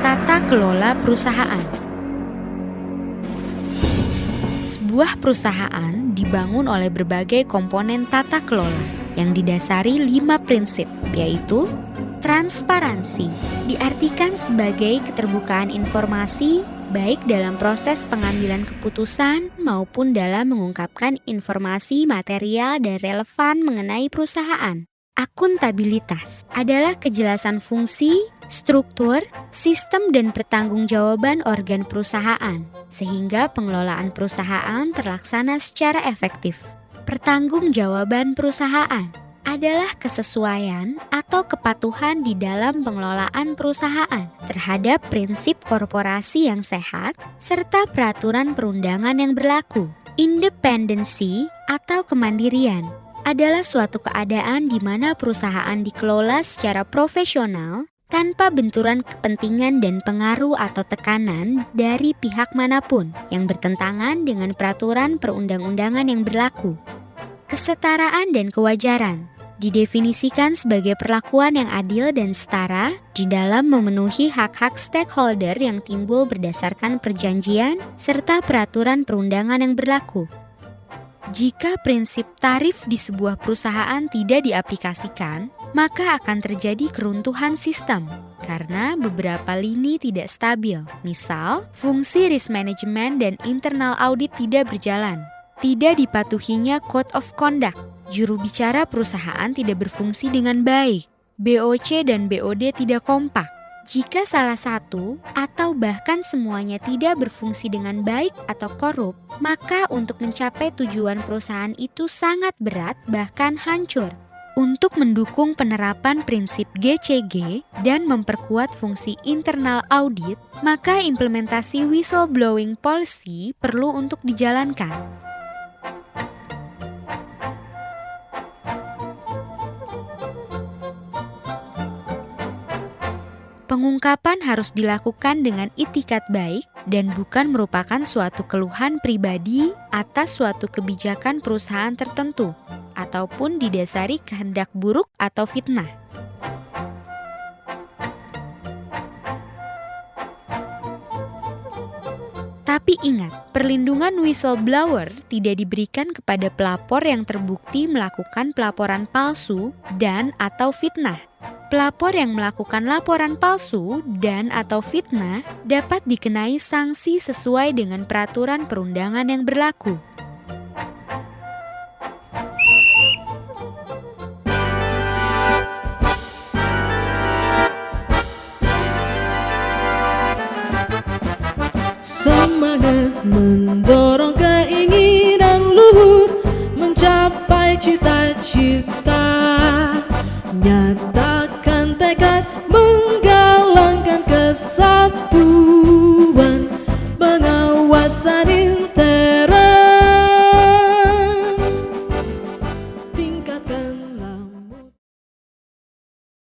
Tata kelola perusahaan. Sebuah perusahaan dibangun oleh berbagai komponen tata kelola yang didasari 5 prinsip, yaitu transparansi, diartikan sebagai keterbukaan informasi baik dalam proses pengambilan keputusan maupun dalam mengungkapkan informasi material dan relevan mengenai perusahaan. Akuntabilitas adalah kejelasan fungsi, struktur, sistem dan pertanggungjawaban organ perusahaan, sehingga pengelolaan perusahaan terlaksana secara efektif. Pertanggungjawaban perusahaan adalah kesesuaian atau kepatuhan di dalam pengelolaan perusahaan terhadap prinsip korporasi yang sehat serta peraturan perundangan yang berlaku. Independensi atau kemandirian adalah suatu keadaan di mana perusahaan dikelola secara profesional tanpa benturan kepentingan dan pengaruh atau tekanan dari pihak manapun yang bertentangan dengan peraturan perundang-undangan yang berlaku. Kesetaraan dan kewajaran didefinisikan sebagai perlakuan yang adil dan setara di dalam memenuhi hak-hak stakeholder yang timbul berdasarkan perjanjian serta peraturan perundangan yang berlaku. Jika prinsip tarif di sebuah perusahaan tidak diaplikasikan, maka akan terjadi keruntuhan sistem karena beberapa lini tidak stabil. Misal, fungsi risk management dan internal audit tidak berjalan. Tidak dipatuhinya code of conduct. Juru bicara perusahaan tidak berfungsi dengan baik. BOC dan BOD tidak kompak. Jika salah satu atau bahkan semuanya tidak berfungsi dengan baik atau korup, maka untuk mencapai tujuan perusahaan itu sangat berat bahkan hancur. Untuk mendukung penerapan prinsip GCG dan memperkuat fungsi internal audit, maka implementasi whistleblowing policy perlu untuk dijalankan. Pengungkapan harus dilakukan dengan itikat baik dan bukan merupakan suatu keluhan pribadi atas suatu kebijakan perusahaan tertentu ataupun didasari kehendak buruk atau fitnah. Tapi ingat, perlindungan whistleblower tidak diberikan kepada pelapor yang terbukti melakukan pelaporan palsu dan atau fitnah. Pelapor yang melakukan laporan palsu dan atau fitnah dapat dikenai sanksi sesuai dengan peraturan perundangan yang berlaku. Semangat mendorong keinginan luhur, mencapai cita-cita, nyatakan tekad